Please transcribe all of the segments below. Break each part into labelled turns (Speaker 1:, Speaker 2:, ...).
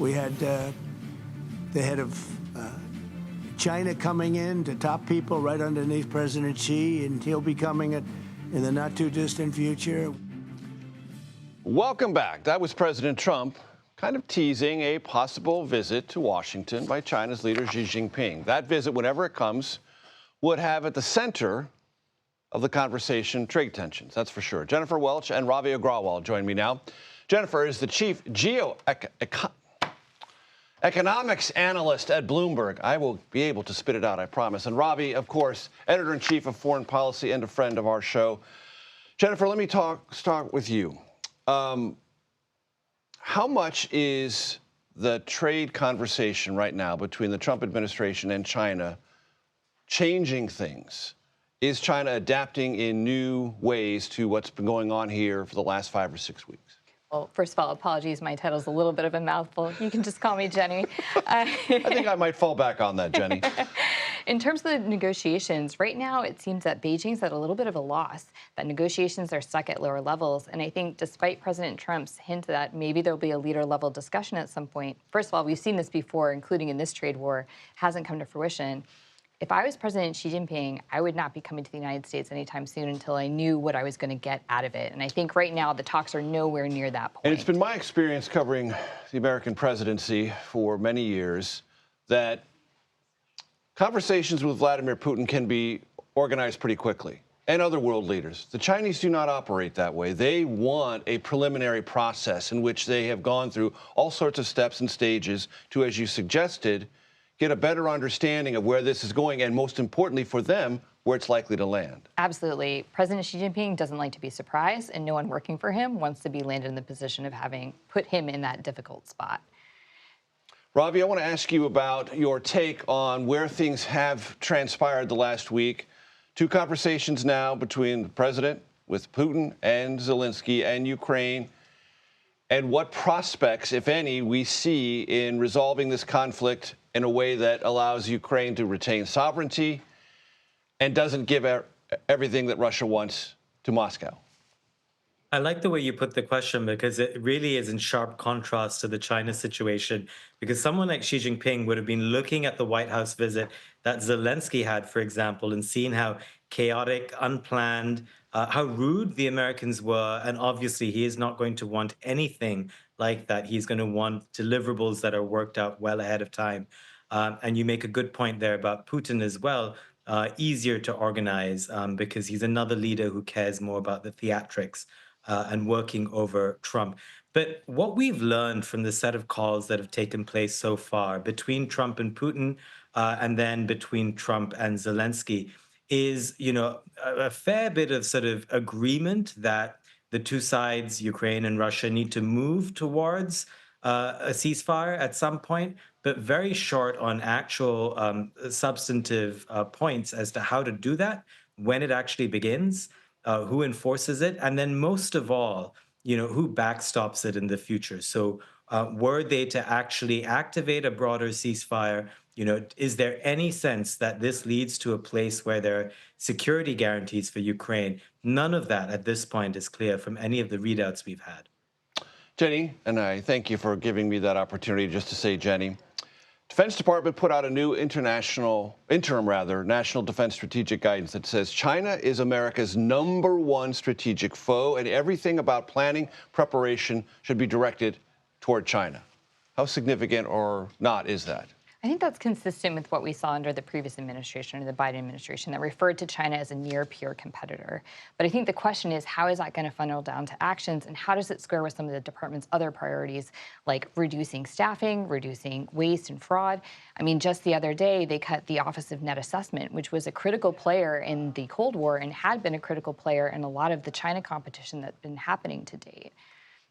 Speaker 1: We had the head of China coming in to top people right underneath President Xi, and he'll be coming in the not-too-distant future.
Speaker 2: Welcome back. That was President Trump kind of teasing a possible visit to Washington by China's leader Xi Jinping. That visit, whenever it comes, would have at the center of the conversation trade tensions, that's for sure. Jennifer Welch and Ravi Agrawal join me now. Jennifer is the chief geoeconomics analyst at Bloomberg. I will be able to spit it out, I promise. And Ravi, of course, editor-in-chief of Foreign Policy and a friend of our show. Jennifer, let me start with you. How much is the trade conversation right now between the Trump administration and China changing things? Is China adapting in new ways to what's been going on here for the last 5 or 6 weeks?
Speaker 3: Well, first of all, apologies. My title's a little bit of a mouthful. You can just call me Jenny.
Speaker 2: I think I might fall back on that, Jenny.
Speaker 3: In terms of the negotiations, right now it seems that Beijing's at a little bit of a loss, that negotiations are stuck at lower levels. And I think despite President Trump's hint that maybe there'll be a leader-level discussion at some point, first of all, we've seen this before, including in this trade war, hasn't come to fruition. If I was President Xi Jinping, I would not be coming to the United States anytime soon until I knew what I was going to get out of it. And I think right now the talks are nowhere near that point.
Speaker 2: And it's been my experience covering the American presidency for many years that conversations with Vladimir Putin can be organized pretty quickly, and other world leaders. The Chinese do not operate that way. They want a preliminary process in which they have gone through all sorts of steps and stages to, as you suggested, get a better understanding of where this is going, and most importantly for them, where it's likely to land.
Speaker 3: Absolutely. President Xi Jinping doesn't like to be surprised, and no one working for him wants to be landed in the position of having put him in that difficult spot.
Speaker 2: Ravi, I want to ask you about your take on where things have transpired the last week. 2 conversations now between the president with Putin and Zelensky and Ukraine, and what prospects, if any, we see in resolving this conflict in a way that allows Ukraine to retain sovereignty and doesn't give everything that Russia wants to Moscow.
Speaker 4: I like the way you put the question because it really is in sharp contrast to the China situation, because someone like Xi Jinping would have been looking at the White House visit that Zelensky had, for example, and seeing how chaotic, unplanned, how rude the Americans were. And obviously, he is not going to want anything like that. He's going to want deliverables that are worked out well ahead of time. And you make a good point there about Putin as well. Easier to organize because he's another leader who cares more about the theatrics and working over Trump. But what we've learned from the set of calls that have taken place so far between Trump and Putin and then between Trump and Zelensky is, a fair bit of sort of agreement that the two sides, Ukraine and Russia, need to move towards a ceasefire at some point, but very short on actual substantive points as to how to do that, when it actually begins, who enforces it, and then most of all, who backstops it in the future. So were they to actually activate a broader ceasefire, is there any sense that this leads to a place where there are security guarantees for Ukraine? None of that at this point is clear from any of the readouts we've had.
Speaker 2: Jenny, and I thank you for giving me that opportunity just to say, Jenny, Defense Department put out a new national defense strategic guidance that says China is America's #1 strategic foe, and everything about planning, preparation should be directed toward China. How significant or not is that?
Speaker 3: I think that's consistent with what we saw under the previous administration, or the Biden administration, that referred to China as a near-peer competitor. But I think the question is, how is that going to funnel down to actions, and how does it square with some of the department's other priorities, like reducing staffing, reducing waste and fraud? I mean, just the other day, they cut the Office of Net Assessment, which was a critical player in the Cold War and had been a critical player in a lot of the China competition that's been happening to date.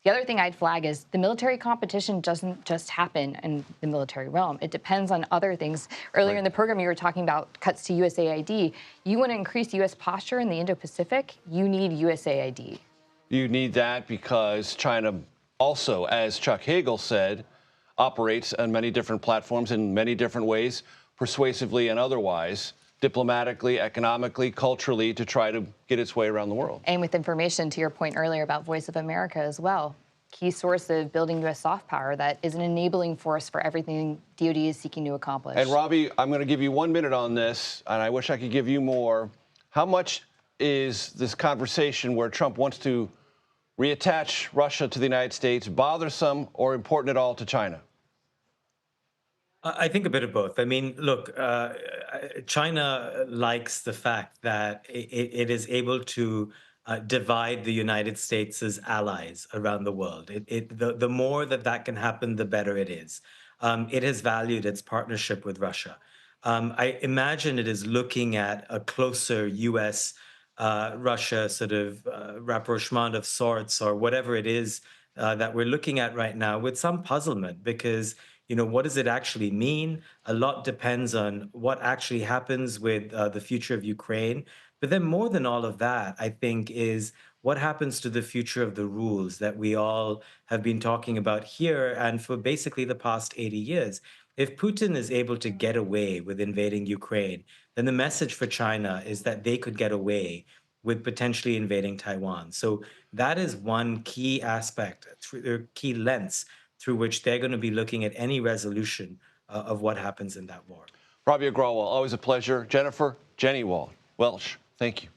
Speaker 3: The other thing I'd flag is the military competition doesn't just happen in the military realm. It depends on other things. Earlier in the program, you were talking about cuts to USAID. You want to increase U.S. posture in the Indo-Pacific, you need USAID.
Speaker 2: You need that because China also, as Chuck Hagel said, operates on many different platforms in many different ways, persuasively and otherwise, diplomatically, economically, culturally, to try to get its way around the world.
Speaker 3: And with information, to your point earlier about Voice of America as well. key source of building U.S. soft power that is an enabling force for everything DoD is seeking to accomplish.
Speaker 2: And Ravi, I'm going to give you 1 minute on this, and I wish I could give you more. How much is this conversation where Trump wants to reattach Russia to the United States bothersome or important at all to China?
Speaker 4: I think a bit of both. I mean, look, China likes the fact that it is able to divide the United States as allies around the world. The more that can happen, the better it is. It has valued its partnership with Russia. I imagine it is looking at a closer U.S. Russia sort of rapprochement of sorts, or whatever it is that we're looking at right now, with some puzzlement, because what does it actually mean? A lot depends on what actually happens with the future of Ukraine. But then more than all of that, I think, is what happens to the future of the rules that we all have been talking about here and for basically the past 80 years. If Putin is able to get away with invading Ukraine, then the message for China is that they could get away with potentially invading Taiwan. So that is one key aspect, key lens through which they're going to be looking at any resolution of what happens in that war.
Speaker 2: Ravi Agrawal, always a pleasure. Jennifer, Jenny Welch, thank you.